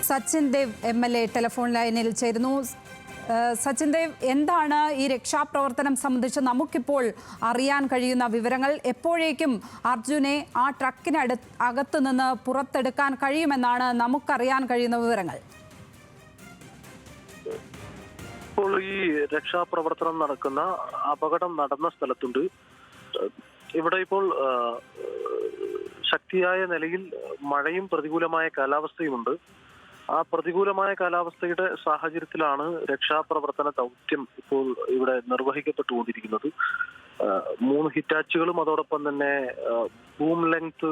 Sachin Dev MLA telephone ലൈനിൽ ചേരുന്നു. സച്ചിൻ ദേവ്, എന്താണ് ഈ രക്ഷാപ്രവർത്തനം സംബന്ധിച്ച് നമുക്കിപ്പോൾ അറിയാൻ കഴിയുന്ന വിവരങ്ങൾ? എപ്പോഴേക്കും അർജുനെ ആ അകത്ത് നിന്ന് പുറത്തെടുക്കാൻ കഴിയുമെന്നാണ് നമുക്കറിയാൻ കഴിയുന്ന വിവരങ്ങൾ? ഇപ്പോൾ ഈ രക്ഷാപ്രവർത്തനം നടക്കുന്ന അപകടം നടന്ന സ്ഥലത്തുണ്ട്. ഇവിടെ ഇപ്പോൾ ശക്തിയായ നിലയിൽ മഴയും പ്രതികൂലമായ കാലാവസ്ഥയുമുണ്ട്. ആ പ്രതികൂലമായ കാലാവസ്ഥയുടെ സാഹചര്യത്തിലാണ് രക്ഷാപ്രവർത്തന ദൗത്യം ഇപ്പോൾ ഇവിടെ നിർവഹിക്കപ്പെട്ടുകൊണ്ടിരിക്കുന്നത്. 3 ഹിറ്റാച്ചുകളും അതോടൊപ്പം തന്നെ ബൂം ലെങ്ത്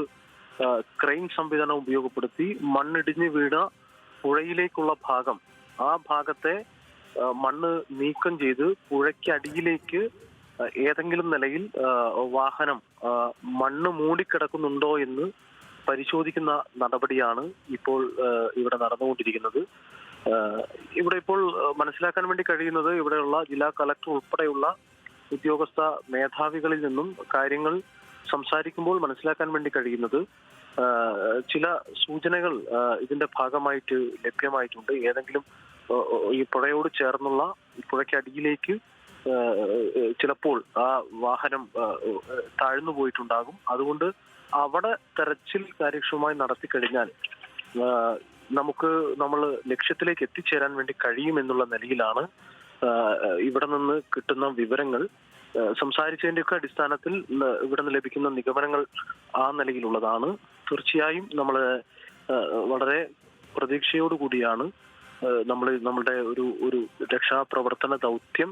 ക്രെയിൻ സംവിധാനം ഉപയോഗപ്പെടുത്തി മണ്ണിടിഞ്ഞ് വീണ പുഴയിലേക്കുള്ള ഭാഗം, ആ ഭാഗത്തെ മണ്ണ് നീക്കം ചെയ്ത് പുഴയ്ക്കടിയിലേക്ക് ഏതെങ്കിലും നിലയിൽ വാഹനം മണ്ണ് മൂടിക്കിടക്കുന്നുണ്ടോ എന്ന് പരിശോധിക്കുന്ന നടപടിയാണ് ഇപ്പോൾ ഇവിടെ നടന്നുകൊണ്ടിരിക്കുന്നത്. ഇവിടെ ഇപ്പോൾ മനസ്സിലാക്കാൻ വേണ്ടി കഴിയുന്നത്, ഇവിടെയുള്ള ജില്ലാ കളക്ടർ ഉൾപ്പെടെയുള്ള ഉദ്യോഗസ്ഥ മേധാവികളിൽ നിന്നും കാര്യങ്ങൾ സംസാരിക്കുമ്പോൾ മനസ്സിലാക്കാൻ വേണ്ടി കഴിയുന്നത്, ചില സൂചനകൾ ഇതിന്റെ ഭാഗമായിട്ട് ലഭ്യമായിട്ടുണ്ട്. ഏതെങ്കിലും ഈ പുഴയോട് ചേർന്നുള്ള പുഴയ്ക്കടിയിലേക്ക് ചിലപ്പോൾ ആ വാഹനം താഴ്ന്നു പോയിട്ടുണ്ടാകും. അതുകൊണ്ട് അവിടെ തെരച്ചിൽ കാര്യക്ഷമമായി നടത്തി കഴിഞ്ഞാൽ നമ്മൾ ലക്ഷ്യത്തിലേക്ക് എത്തിച്ചേരാൻ വേണ്ടി കഴിയുമെന്നുള്ള നിലയിലാണ് ഇവിടെ നിന്ന് കിട്ടുന്ന വിവരങ്ങൾ. സംസാരിച്ചതിന്റെയൊക്കെ അടിസ്ഥാനത്തിൽ ഇവിടെ നിന്ന് ലഭിക്കുന്ന നിഗമനങ്ങൾ ആ നിലയിലുള്ളതാണ്. തീർച്ചയായും നമ്മൾ വളരെ പ്രതീക്ഷയോടുകൂടിയാണ് നമ്മളുടെ ഒരു രക്ഷാപ്രവർത്തന ദൗത്യം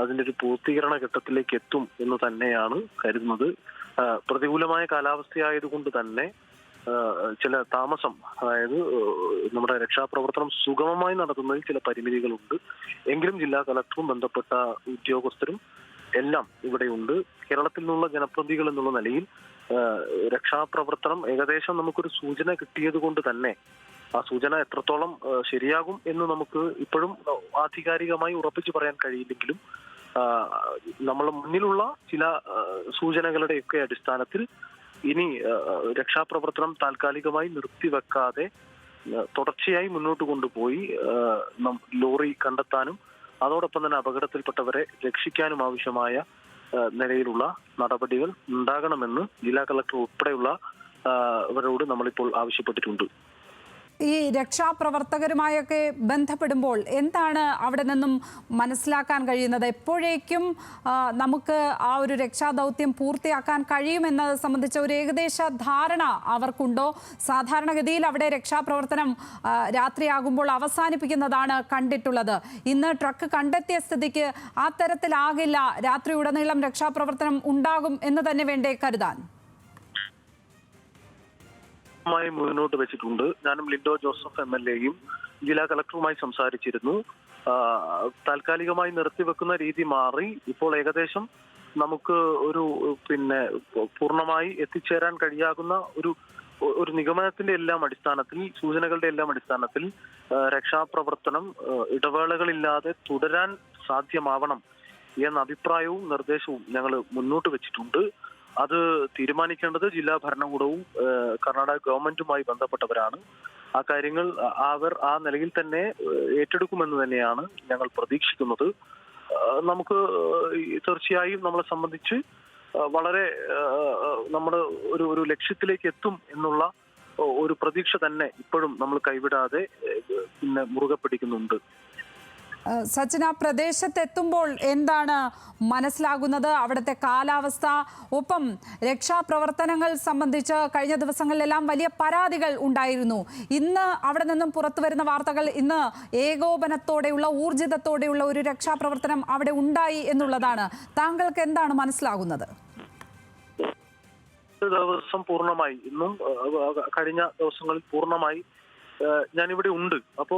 അതിന്റെ ഒരു പൂർത്തീകരണ ഘട്ടത്തിലേക്ക് എത്തും എന്ന് തന്നെയാണ് കരുതുന്നത്. പ്രതികൂലമായ കാലാവസ്ഥയായതുകൊണ്ട് തന്നെ ചില താമസം, അതായത് നമ്മുടെ രക്ഷാപ്രവർത്തനം സുഗമമായി നടത്തുന്നതിൽ ചില പരിമിതികളുണ്ട്. എങ്കിലും ജില്ലാ കളക്ടറും ബന്ധപ്പെട്ട ഉദ്യോഗസ്ഥരും എല്ലാം ഇവിടെയുണ്ട്. കേരളത്തിൽ നിന്നുള്ള ജനപ്രതിനിധികൾ എന്നുള്ള നിലയിൽ രക്ഷാപ്രവർത്തനം ഏകദേശം നമുക്കൊരു സൂചന കിട്ടിയത് കൊണ്ട് തന്നെ ആ സൂചന എത്രത്തോളം ശരിയാകും എന്ന് നമുക്ക് ഇപ്പോഴും ആധികാരികമായി ഉറപ്പിച്ചു പറയാൻ കഴിയില്ലെങ്കിലും നമ്മളെ മുന്നിലുള്ള ചില സൂചനകളുടെയൊക്കെ അടിസ്ഥാനത്തിൽ ഇനി രക്ഷാപ്രവർത്തനം താൽക്കാലികമായി നിർത്തിവെക്കാതെ തുടർച്ചയായി മുന്നോട്ട് കൊണ്ടുപോയി ലോറി കണ്ടെത്താനും അതോടൊപ്പം തന്നെ അപകടത്തിൽപ്പെട്ടവരെ രക്ഷിക്കാനും ആവശ്യമായ നിലയിലുള്ള നടപടികൾ ഉണ്ടാകണമെന്ന് ജില്ലാ കളക്ടർ ഉൾപ്പെടെയുള്ള അവരോട് നമ്മളിപ്പോൾ ആവശ്യപ്പെട്ടിട്ടുണ്ട്. ഈ രക്ഷാപ്രവർത്തകരുമായൊക്കെ ബന്ധപ്പെടുമ്പോൾ എന്താണ് അവിടെ നിന്നും മനസ്സിലാക്കാൻ കഴിയുന്നത്? എപ്പോഴേക്കും നമുക്ക് ആ ഒരു രക്ഷാദൗത്യം പൂർത്തിയാക്കാൻ കഴിയുമെന്നത് സംബന്ധിച്ച ഒരു ഏകദേശ ധാരണ അവർക്കുണ്ടോ? സാധാരണഗതിയിൽ അവിടെ രക്ഷാപ്രവർത്തനം രാത്രിയാകുമ്പോൾ അവസാനിപ്പിക്കുന്നതാണ് കണ്ടിട്ടുള്ളത്. ഇന്ന് ട്രക്ക് കണ്ടെത്തിയ സ്ഥിതിക്ക് ആ തരത്തിലാകില്ല, രാത്രി ഉടനീളം രക്ഷാപ്രവർത്തനം ഉണ്ടാകും എന്ന് തന്നെ വേണ്ടേ കരുതാൻ? മുന്നോട്ട് വെച്ചിട്ടുണ്ട്. ഞാനും ലിൻഡോ ജോസഫ് MLAയും ജില്ലാ കളക്ടറുമായി സംസാരിച്ചിരുന്നു. താൽക്കാലികമായി നിർത്തിവെക്കുന്ന രീതി മാറി ഇപ്പോൾ ഏകദേശം നമുക്ക് പൂർണ്ണമായി എത്തിച്ചേരാൻ കഴിയാകുന്ന ഒരു നിഗമനത്തിന്റെ എല്ലാം അടിസ്ഥാനത്തിൽ, സൂചനകളുടെ എല്ലാം അടിസ്ഥാനത്തിൽ രക്ഷാപ്രവർത്തനം ഇടവേളകളില്ലാതെ തുടരാൻ സാധ്യമാവണം എന്ന അഭിപ്രായവും നിർദ്ദേശവും ഞങ്ങൾ മുന്നോട്ട് വെച്ചിട്ടുണ്ട്. അത് തീരുമാനിക്കേണ്ടത് ജില്ലാ ഭരണകൂടവും കർണാടക ഗവൺമെന്റുമായി ബന്ധപ്പെട്ടവരാണ്. ആ കാര്യങ്ങൾ അവർ ആ നിലയിൽ തന്നെ ഏറ്റെടുക്കുമെന്ന് തന്നെയാണ് ഞങ്ങൾ പ്രതീക്ഷിക്കുന്നത്. നമുക്ക് തീർച്ചയായും നമ്മളെ സംബന്ധിച്ച് വളരെ നമ്മുടെ ഒരു ലക്ഷ്യത്തിലേക്ക് എത്തും എന്നുള്ള ഒരു പ്രതീക്ഷ തന്നെ ഇപ്പോഴും നമ്മൾ കൈവിടാതെ മുറുകെ പിടിക്കുന്നുണ്ട്. സച്ചിൻ, ആ പ്രദേശത്തെത്തുമ്പോൾ എന്താണ് മനസ്സിലാകുന്നത്? അവിടുത്തെ കാലാവസ്ഥ, ഒപ്പം രക്ഷാപ്രവർത്തനങ്ങൾ സംബന്ധിച്ച് കഴിഞ്ഞ ദിവസങ്ങളിലെല്ലാം വലിയ പരാതികൾ ഉണ്ടായിരുന്നു. ഇന്ന് അവിടെ നിന്നും പുറത്തു വരുന്ന വാർത്തകൾ ഇന്ന് ഏകോപനത്തോടെയുള്ള, ഊർജിതത്തോടെയുള്ള ഒരു രക്ഷാപ്രവർത്തനം അവിടെ ഉണ്ടായി എന്നുള്ളതാണ്. താങ്കൾക്ക് എന്താണ് മനസ്സിലാകുന്നത്? ദിവസം പൂർണ്ണമായി, ഇന്നും കഴിഞ്ഞ ദിവസങ്ങളിൽ പൂർണ്ണമായി ഞാനിവിടെ ഉണ്ട്. അപ്പോ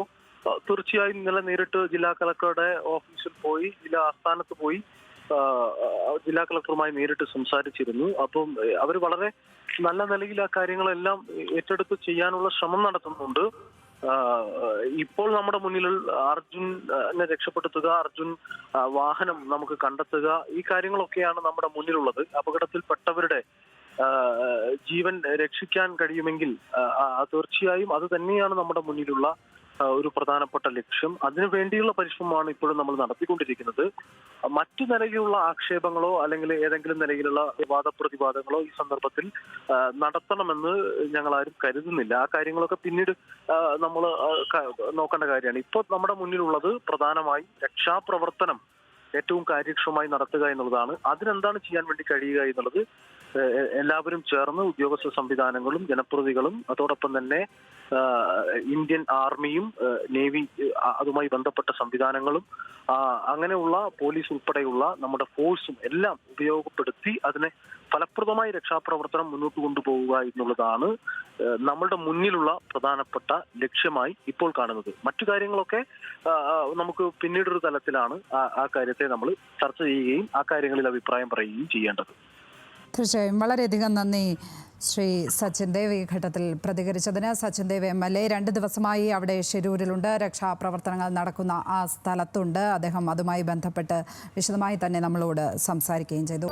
തീർച്ചയായും ഇന്നലെ നേരിട്ട് ജില്ലാ കളക്ടറുടെ ഓഫീസിൽ പോയി, ജില്ലാ ആസ്ഥാനത്ത് പോയി ജില്ലാ കളക്ടറുമായി നേരിട്ട് സംസാരിച്ചിരുന്നു. അപ്പം അവർ വളരെ നല്ല നിലയിൽ ആ കാര്യങ്ങളെല്ലാം ഏറ്റെടുത്ത് ചെയ്യാനുള്ള ശ്രമം നടത്തുന്നുണ്ട്. ഇപ്പോൾ നമ്മുടെ മുന്നിൽ അർജുനെ രക്ഷപ്പെടുത്തുക, അർജുൻ വാഹനം നമുക്ക് കണ്ടെത്തുക, ഈ കാര്യങ്ങളൊക്കെയാണ് നമ്മുടെ മുന്നിലുള്ളത്. അപകടത്തിൽപ്പെട്ടവരുടെ ജീവൻ രക്ഷിക്കാൻ കഴിയുമെങ്കിൽ തീർച്ചയായും അത് തന്നെയാണ് നമ്മുടെ മുന്നിലുള്ള ഒരു പ്രധാനപ്പെട്ട ലക്ഷ്യം. അതിനു വേണ്ടിയുള്ള പരിശ്രമമാണ് ഇപ്പോഴും നമ്മൾ നടത്തിക്കൊണ്ടിരിക്കുന്നത്. മറ്റു നിലയിലുള്ള ആക്ഷേപങ്ങളോ അല്ലെങ്കിൽ ഏതെങ്കിലും നിലയിലുള്ള വാദപ്രതിവാദങ്ങളോ ഈ സന്ദർഭത്തിൽ നടത്തണമെന്ന് ഞങ്ങൾ ആരും കരുതുന്നില്ല. ആ കാര്യങ്ങളൊക്കെ പിന്നീട് നമ്മൾ നോക്കേണ്ട കാര്യമാണ്. ഇപ്പോൾ നമ്മുടെ മുന്നിലുള്ളത് പ്രധാനമായി രക്ഷാപ്രവർത്തനം ഏറ്റവും കാര്യക്ഷമമായി നടത്തുക എന്നുള്ളതാണ്. അതിനെന്താണ് ചെയ്യാൻ വേണ്ടി കഴിയുക എന്നുള്ളത് എല്ലാവരും ചേർന്ന് ഉദ്യോഗസ്ഥ സംവിധാനങ്ങളും ജനപ്രതിനിധികളും അതോടൊപ്പം തന്നെ ഇന്ത്യൻ ആർമിയും നേവി അതുമായി ബന്ധപ്പെട്ട സംവിധാനങ്ങളും അങ്ങനെയുള്ള പോലീസ് ഉൾപ്പെടെയുള്ള നമ്മുടെ ഫോഴ്സും എല്ലാം ഉപയോഗപ്പെടുത്തി അതിനെ ഫലപ്രദമായി രക്ഷാപ്രവർത്തനം മുന്നോട്ട് കൊണ്ടുപോവുക എന്നുള്ളതാണ് നമ്മളുടെ മുന്നിലുള്ള പ്രധാനപ്പെട്ട ലക്ഷ്യമായി ഇപ്പോൾ കാണുന്നത്. മറ്റു കാര്യങ്ങളൊക്കെ നമുക്ക് പിന്നീടൊരു തലത്തിലാണ് ആ കാര്യത്തെ നമ്മൾ ചർച്ച ചെയ്യുകയും ആ കാര്യങ്ങളിൽ അഭിപ്രായം പറയുകയും ചെയ്യേണ്ടത്. തീർച്ചയായും വളരെയധികം നന്ദി ശ്രീ സച്ചിൻ ദേവ് ഈ ഘട്ടത്തിൽ പ്രതികരിച്ചതിന്. സച്ചിൻ ദേവ് MLA 2 ദിവസമായി അവിടെ ഷിരൂരിലുണ്ട്, രക്ഷാപ്രവർത്തനങ്ങൾ നടക്കുന്ന ആ സ്ഥലത്തുണ്ട്. അദ്ദേഹം അതുമായി ബന്ധപ്പെട്ട് വിശദമായി തന്നെ നമ്മളോട് സംസാരിക്കുകയും ചെയ്തു.